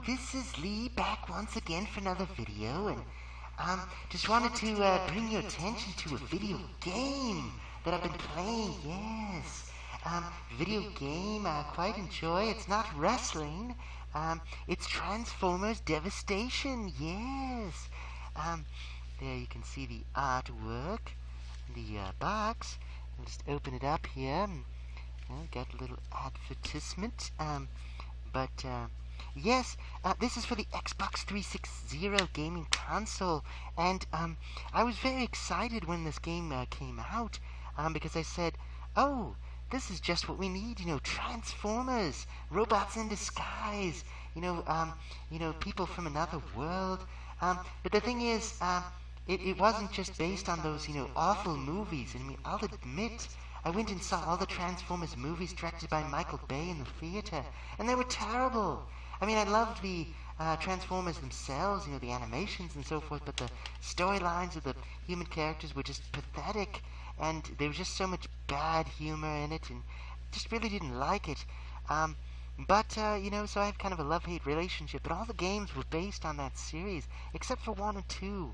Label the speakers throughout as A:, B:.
A: this is Lee back once again for another video, and just wanted to bring your attention to a video game that I've been playing. Yes, video game I quite enjoy. It's not wrestling. It's Transformers Devastation. Yes. There you can see the artwork, the box. I'll just open it up here. Got a little advertisement. Yes, this is for the Xbox 360 gaming console, and I was very excited when this game came out, because I said, oh, this is just what we need, Transformers, robots in disguise, people from another world. But the thing is, it wasn't just based on those, awful movies. I mean, I'll admit, I went and saw all the Transformers movies directed by Michael Bay in the theater, and they were terrible. I mean, I loved the Transformers themselves, the animations and so forth, but the storylines of the human characters were just pathetic, and there was just so much bad humor in it, and just really didn't like it. So I had kind of a love-hate relationship, but all the games were based on that series, except for 1 and 2.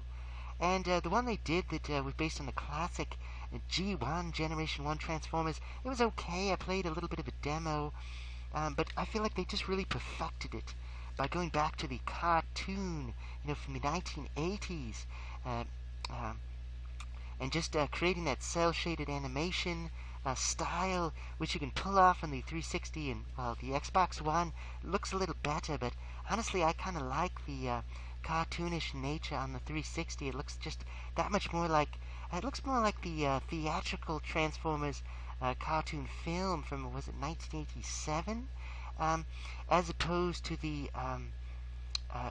A: And the one they did that was based on the classic G1, Generation 1 Transformers, it was okay. I played a little bit of a demo, but I feel like they just really perfected it by going back to the cartoon, from the 1980s, and just creating that cel-shaded animation style, which you can pull off on the 360 and, the Xbox One. It looks a little better, but honestly, I kind of like the cartoonish nature on the 360. It looks just that much more like, it looks more like the theatrical Transformers cartoon film from, was it 1987? As opposed to the,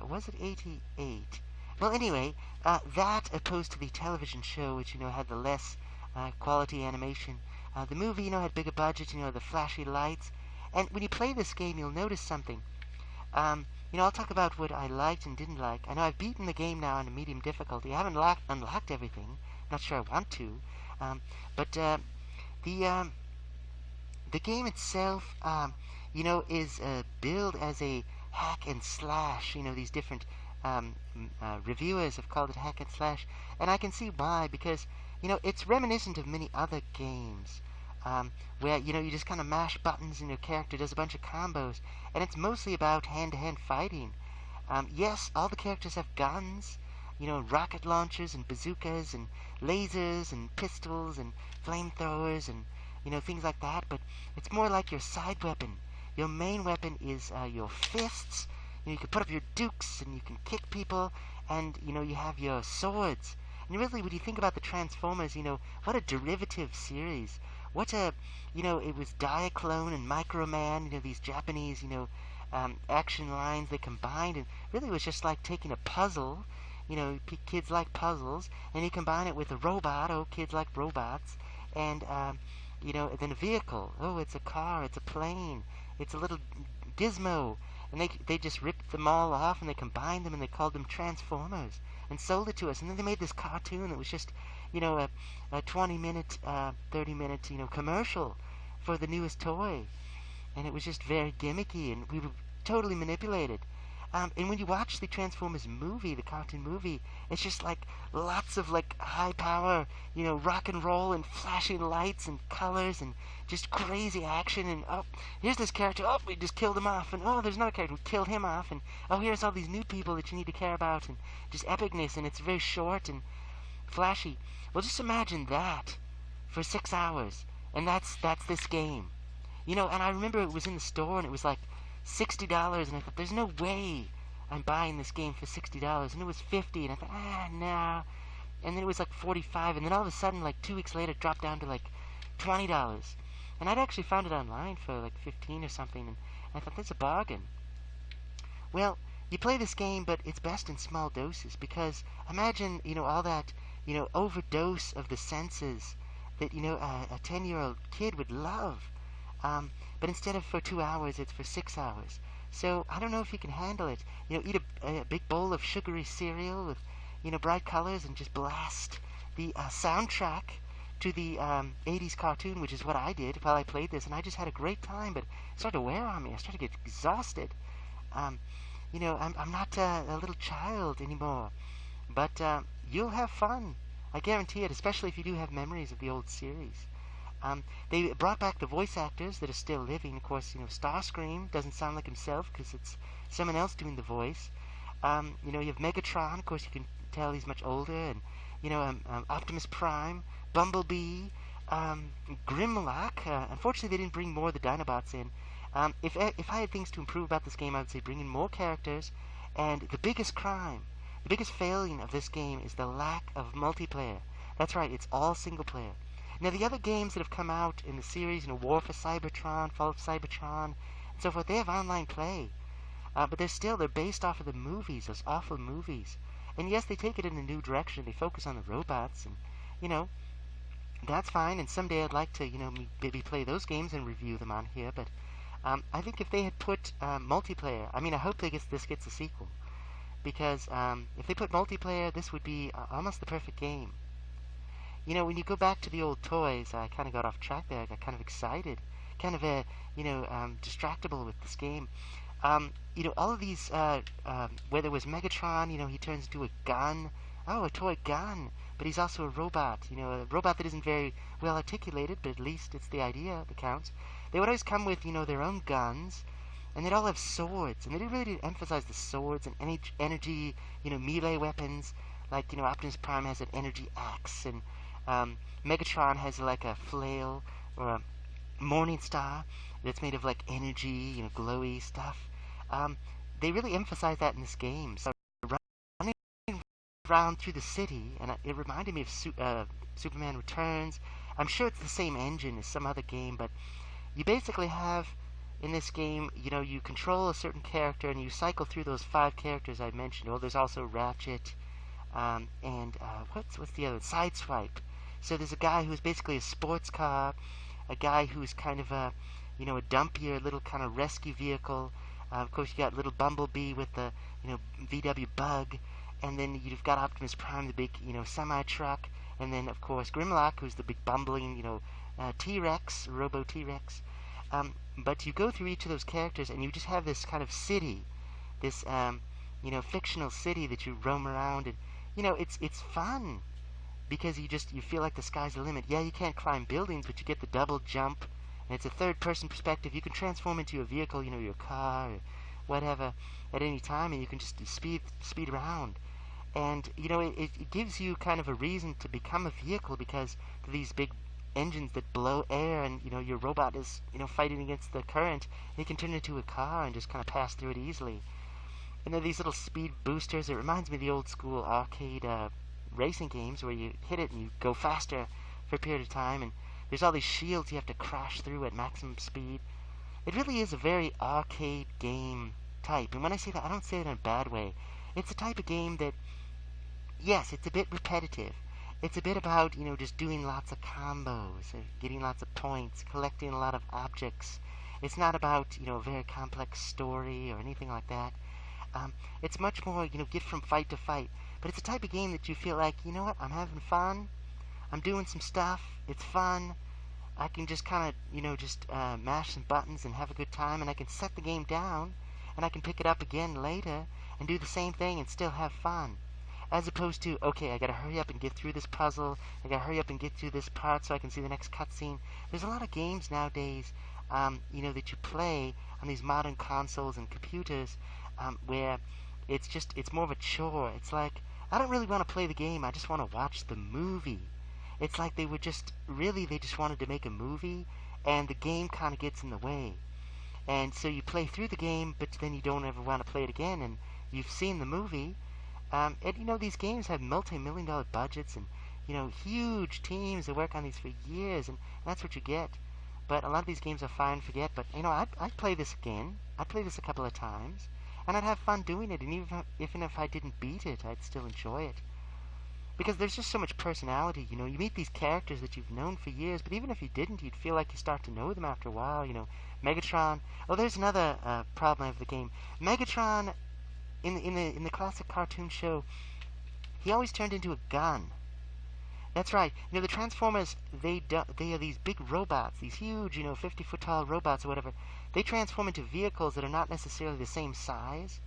A: was it 88? Well, anyway, that opposed to the television show, which, had the less quality animation. The movie, had bigger budget, the flashy lights. And when you play this game, you'll notice something. I'll talk about what I liked and didn't like. I know I've beaten the game now on a medium difficulty. I haven't unlocked everything. Not sure I want to. The game itself, is billed as a hack and slash. These different reviewers have called it hack and slash, and I can see why, because it's reminiscent of many other games, where you just kind of mash buttons and your character does a bunch of combos, and it's mostly about hand-to-hand fighting. Yes, all the characters have guns, rocket launchers and bazookas and lasers and pistols and flamethrowers and things like that, but it's more like your side weapon. Your main weapon is your fists. You can put up your dukes and you can kick people, and you have your swords. And really, when you think about the Transformers, what a derivative series. What a, it was Diaclone and Microman, these Japanese, action lines they combined, and really it was just like taking a puzzle, kids like puzzles, and you combine it with a robot, kids like robots, and, then a vehicle. Oh, it's a car, it's a plane, it's a little gizmo, and they just ripped them all off, and they combined them, and they called them Transformers, and sold it to us. And then they made this cartoon that was just, a 20-minute, 30-minute, commercial for the newest toy. And it was just very gimmicky, and we were totally manipulated. And when you watch the Transformers movie, the cartoon movie, it's just like lots of high power, rock and roll and flashing lights and colors and just crazy action. And oh, here's this character. Oh, we just killed him off. And oh, there's another character. We killed him off. And oh, here's all these new people that you need to care about. And just epicness. And it's very short and flashy. Well, just imagine that for 6 hours. And that's this game. And I remember it was in the store and it was like $60, and I thought, there's no way I'm buying this game for $60, and it was $50, and I thought, no, and then it was like $45, and then all of a sudden, 2 weeks later, it dropped down to $20, and I'd actually found it online for $15 or something, and I thought, that's a bargain. Well, you play this game, but it's best in small doses, because imagine, all that, overdose of the senses that, a 10-year-old kid would love. But instead of for 2 hours, it's for 6 hours. So I don't know if you can handle it. Eat a big bowl of sugary cereal with, bright colors, and just blast the soundtrack to the 80s cartoon, which is what I did while I played this, and I just had a great time, but it started to wear on me. I started to get exhausted. I'm not a little child anymore. But you'll have fun. I guarantee it, especially if you do have memories of the old series. They brought back the voice actors that are still living. Of course, Starscream doesn't sound like himself because it's someone else doing the voice. You have Megatron. Of course, you can tell he's much older. And, Optimus Prime, Bumblebee, um, Grimlock. Unfortunately, they didn't bring more of the Dinobots in. If I had things to improve about this game, I would say bring in more characters. And the biggest crime, the biggest failing of this game is the lack of multiplayer. That's right, it's all single player. Now, the other games that have come out in the series, War for Cybertron, Fall of Cybertron, and so forth, they have online play. But they're based off of the movies, those awful movies. And yes, they take it in a new direction. They focus on the robots, and, you know, that's fine. And someday I'd like to, maybe play those games and review them on here. But I think if they had put multiplayer, I hope this gets a sequel. Because if they put multiplayer, this would be almost the perfect game. When you go back to the old toys, I kind of got off track there. I got kind of excited, kind of distractible with this game. All of these, whether it was Megatron, he turns into a gun. Oh, a toy gun. But he's also a robot, a robot that isn't very well articulated, but at least it's the idea that counts. They would always come with, their own guns, and they'd all have swords. And they really did emphasize the swords and energy, melee weapons. Like, Optimus Prime has an energy axe, and Megatron has like a flail or a morning star that's made of like energy, glowy stuff. They really emphasize that in this game. So running around through the city, and it reminded me of Superman Returns. I'm sure it's the same engine as some other game, but you basically have in this game, you control a certain character and you cycle through those 5 characters I mentioned. Oh, there's also Ratchet, and what's the other? Sideswipe. So there's a guy who's basically a sports car, a guy who's kind of a dumpier little kind of rescue vehicle. Of course, you got little Bumblebee with the, VW Bug, and then you've got Optimus Prime, the big, semi-truck, and then, of course, Grimlock, who's the big bumbling, T-Rex, Robo T-Rex. But you go through each of those characters, and you just have this kind of city, this, fictional city that you roam around, and, it's fun. Because you feel like the sky's the limit. Yeah, you can't climb buildings, but you get the double jump, and it's a third-person perspective. You can transform into a vehicle, your car, or whatever, at any time, and you can just speed around. And, it gives you kind of a reason to become a vehicle, because these big engines that blow air, and, your robot is, fighting against the current, and you can turn into a car and just kind of pass through it easily. And then these little speed boosters, it reminds me of the old-school arcade, racing games where you hit it and you go faster for a period of time, and there's all these shields you have to crash through at maximum speed. It really is a very arcade game type, and when I say that, I don't say it in a bad way. It's a type of game that, yes, it's a bit repetitive. It's a bit about, just doing lots of combos, or getting lots of points, collecting a lot of objects. It's not about, a very complex story or anything like that. It's much more, get from fight to fight. But it's a type of game that you feel like, what, I'm having fun. I'm doing some stuff. It's fun. I can just kind of, mash some buttons and have a good time. And I can set the game down. And I can pick it up again later and do the same thing and still have fun. As opposed to, okay, I gotta hurry up and get through this puzzle. I gotta hurry up and get through this part so I can see the next cutscene. There's a lot of games nowadays, that you play on these modern consoles and computers, where it's more of a chore. It's like, I don't really want to play the game, I just want to watch the movie. It's like they just wanted to make a movie, and the game kind of gets in the way. And so you play through the game, but then you don't ever want to play it again, and you've seen the movie. And, these games have multi-million-dollar budgets, and, huge teams that work on these for years, and that's what you get. But a lot of these games are fine, forget, but, I'd play this again. I'd play this a couple of times. And I'd have fun doing it, and even if I didn't beat it, I'd still enjoy it. Because there's just so much personality, you meet these characters that you've known for years, but even if you didn't, you'd feel like you start to know them after a while, Megatron. Oh, there's another problem I have with the game. Megatron, in the classic cartoon show, he always turned into a gun. That's right. The Transformers, they are these big robots, these huge, 50-foot tall robots or whatever. They transform into vehicles that are not necessarily the same size.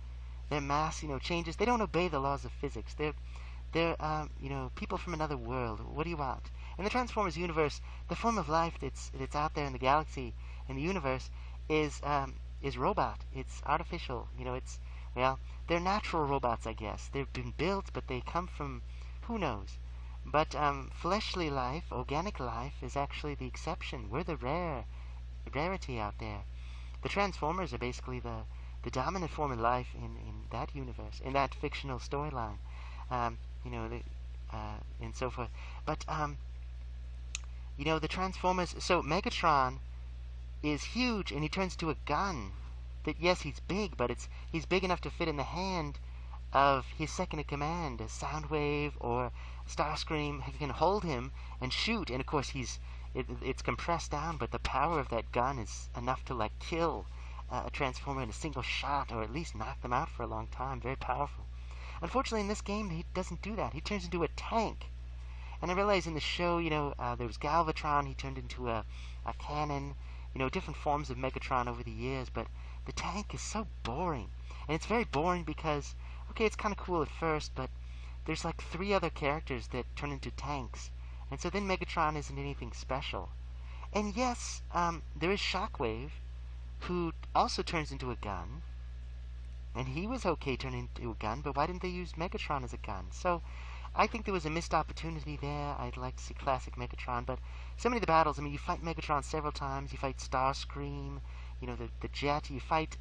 A: their mass, changes. They don't obey the laws of physics. They're people from another world. What do you want? In the Transformers universe, the form of life that's out there in the galaxy, in the universe, is robot. It's artificial. They're natural robots, I guess. They've been built, but they come from who knows. But fleshly life, organic life, is actually the exception. We're the rarity out there. The Transformers are basically the dominant form of life in that universe, in that fictional storyline. And so forth. But the Transformers. So Megatron is huge, and he turns into a gun. That yes, he's big, but he's big enough to fit in the hand of his second in command, a Soundwave or Starscream. He can hold him and shoot, and of course it's compressed down, but the power of that gun is enough to kill a Transformer in a single shot, or at least knock them out for a long time. Very powerful. Unfortunately, in this game, he doesn't do that. He turns into a tank. And I realize in the show, there was Galvatron. He turned into a cannon. Different forms of Megatron over the years. But the tank is so boring. And it's very boring because, okay, it's kind of cool at first, but there's 3 other characters that turn into tanks. And so then Megatron isn't anything special. And yes, there is Shockwave, who also turns into a gun. And he was okay turning into a gun, but why didn't they use Megatron as a gun? So I think there was a missed opportunity there. I'd like to see classic Megatron, but so many of the battles, you fight Megatron several times. You fight Starscream, the Jet. You fight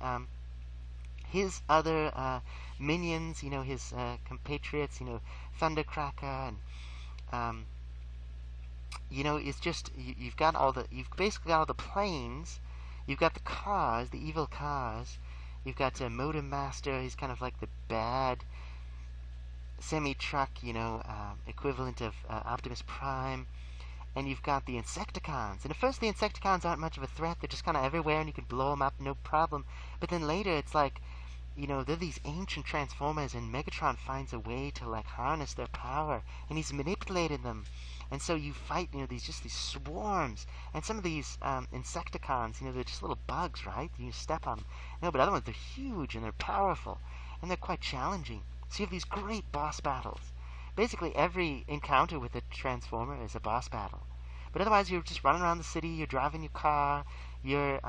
A: his other minions, his compatriots, Thundercracker, and it's just you've basically got all the planes. You've got the cars, the evil cars. You've got Modem Master. He's kind of like the bad semi-truck, equivalent of Optimus Prime. And you've got the Insecticons. And at first the Insecticons aren't much of a threat. They're just kind of everywhere and you can blow them up, no problem. But then later it's they're these ancient Transformers, and Megatron finds a way to harness their power. And he's manipulated them. And so you fight, these swarms. And some of these Insecticons, they're just little bugs, right? You step on them. No, but other ones, they're huge and they're powerful. And they're quite challenging. So you have these great boss battles. Basically, every encounter with a Transformer is a boss battle. But otherwise, you're just running around the city, you're driving your car, you're,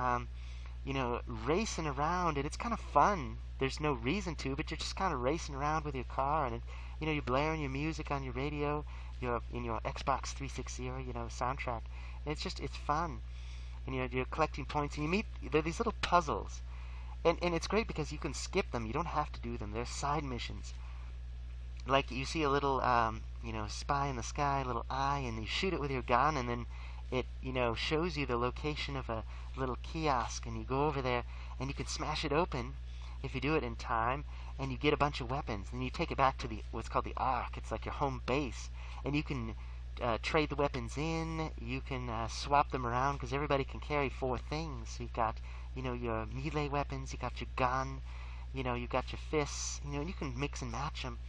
A: racing around, and it's kind of fun. There's no reason to, but you're just kind of racing around with your car, and, you're blaring your music on your radio, you're in your Xbox 360, soundtrack. And it's fun. And you're collecting points, and there are these little puzzles. And it's great because you can skip them. You don't have to do them. They're side missions. You see a little, spy in the sky, a little eye, and you shoot it with your gun, and then it, shows you the location of a little kiosk, and you go over there, and you can smash it open if you do it in time, and you get a bunch of weapons. Then you take it back to what's called the Ark. It's like your home base, and you can trade the weapons in. You can swap them around because everybody can carry 4 things. So you've got your melee weapons, you got your gun, you've got your fists, and you can mix and match them.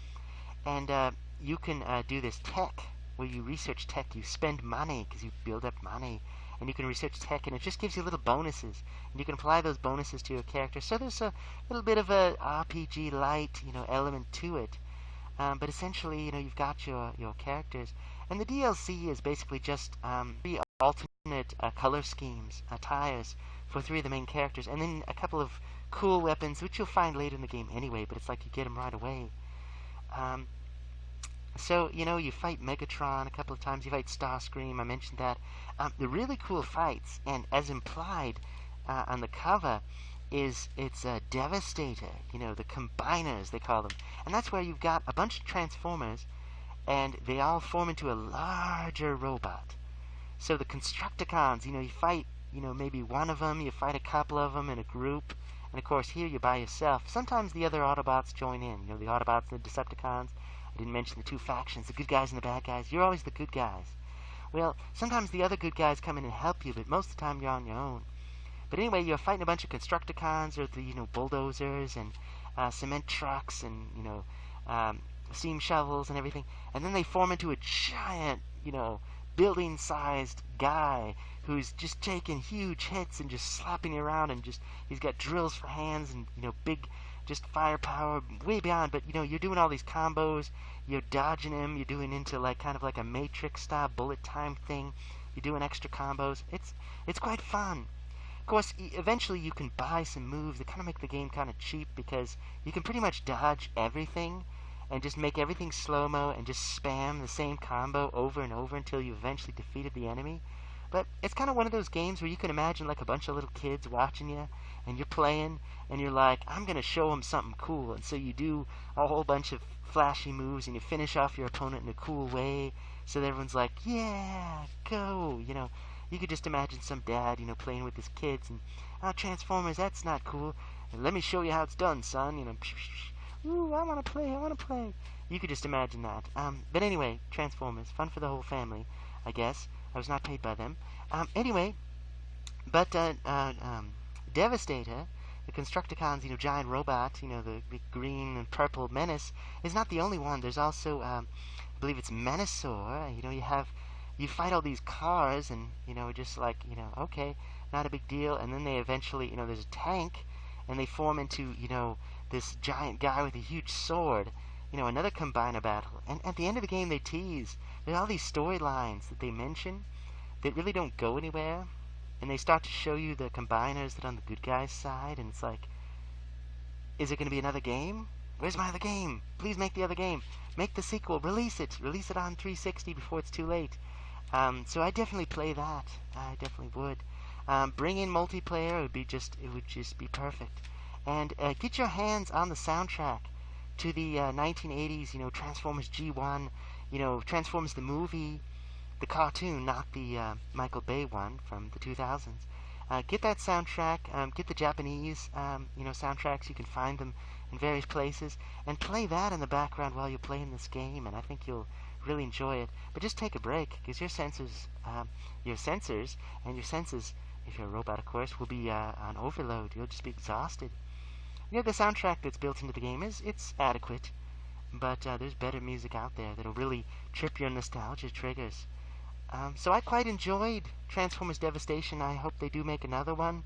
A: And you can do this tech, where you research tech. You spend money, because you build up money, and you can research tech, and it just gives you little bonuses. And you can apply those bonuses to your character. So there's a little bit of a RPG-lite, element to it. But essentially, you've got your characters. And the DLC is basically just 3 alternate color schemes, tires, for 3 of the main characters, and then a couple of cool weapons, which you'll find later in the game anyway, but it's you get them right away. So, you fight Megatron a couple of times, you fight Starscream, I mentioned that. The really cool fights, and as implied on the cover, it's Devastator, the Combiners, they call them. And that's where you've got a bunch of Transformers, and they all form into a larger robot. So the Constructicons, you fight, maybe one of them, you fight a couple of them in a group, and of course here you're by yourself. Sometimes the other Autobots join in, the Autobots and the Decepticons. I didn't mention the 2 factions, the good guys and the bad guys. You're always the good guys. Well, sometimes the other good guys come in and help you, but most of the time you're on your own. But anyway, you're fighting a bunch of Constructicons, or the, bulldozers, and cement trucks, and, steam shovels and everything. And then they form into a giant, building-sized guy who's just taking huge hits and just slapping you around, and he's got drills for hands, and, big just firepower way beyond. But, you're doing all these combos, you're dodging them, you're doing into like kind of like a Matrix-style bullet time thing. You're doing extra combos. It's quite fun. Of course, eventually you can buy some moves that kind of make the game kind of cheap because you can pretty much dodge everything and just make everything slow-mo and just spam the same combo over and over until you eventually defeated the enemy. But it's kind of one of those games where you can imagine like a bunch of little kids watching you, and you're playing, and you're like, I'm going to show them something cool. And so you do a whole bunch of flashy moves, and you finish off your opponent in a cool way, so that everyone's like, yeah, go. You could just imagine some dad, playing with his kids, and, Transformers, that's not cool. And let me show you how it's done, son. Ooh, I want to play, I want to play. You could just imagine that. But anyway, Transformers, fun for the whole family, I guess. I was not paid by them. Anyway, but Devastator, the Constructicons, giant robot, the green and purple menace, is not the only one. There's also, I believe it's Menasor. You fight all these cars, and, just like, okay, not a big deal. And then they eventually, there's a tank, and they form into, this giant guy with a huge sword, another combiner battle. And at the end of the game, they tease. There's all these storylines that they mention that really don't go anywhere. And they start to show you the combiners that are on the good guys' side. And it's like, is it going to be another game? Where's my other game? Please make the other game. Make the sequel. Release it. Release it on 360 before it's too late. So I definitely play that. I definitely would. Bring in multiplayer. It would just be perfect. And get your hands on the soundtrack to the 1980s, Transformers G1, Transformers the movie, the cartoon, not the Michael Bay one from the 2000s. Get that soundtrack, get the Japanese, soundtracks. You can find them in various places, and play that in the background while you're playing this game, and I think you'll really enjoy it. But just take a break, because your sensors, and your senses, if you're a robot, of course, will be on overload. You'll just be exhausted. The soundtrack that's built into the game it's adequate, but there's better music out there that'll really trip your nostalgia triggers. So I quite enjoyed Transformers Devastation. I hope they do make another one.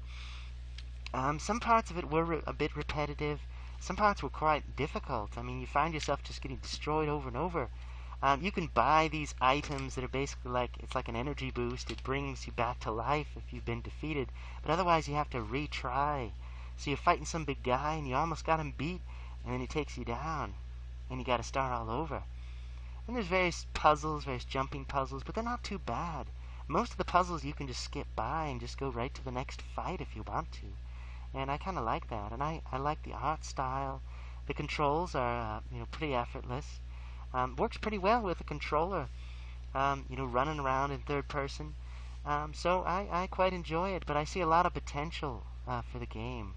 A: Some parts of it were a bit repetitive. Some parts were quite difficult. I mean, you find yourself just getting destroyed over and over. You can buy these items that are basically it's like an energy boost. It brings you back to life if you've been defeated. But otherwise, you have to retry. So you're fighting some big guy, and you almost got him beat, and then he takes you down, and you got to start all over. And there's various puzzles, various jumping puzzles, but they're not too bad. Most of the puzzles you can just skip by and just go right to the next fight if you want to. And I kind of like that, and I like the art style. The controls are, pretty effortless. Works pretty well with a controller, running around in third person. So I quite enjoy it, but I see a lot of potential for the game.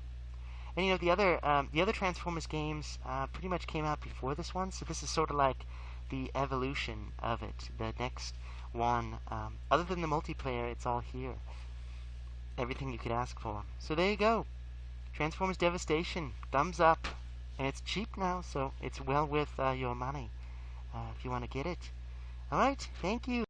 A: And the other Transformers games pretty much came out before this one, so this is sort of like the evolution of it, the next one. Other than the multiplayer, it's all here. Everything you could ask for. So there you go. Transformers Devastation, thumbs up. And it's cheap now, so it's well worth your money if you want to get it. Alright, thank you.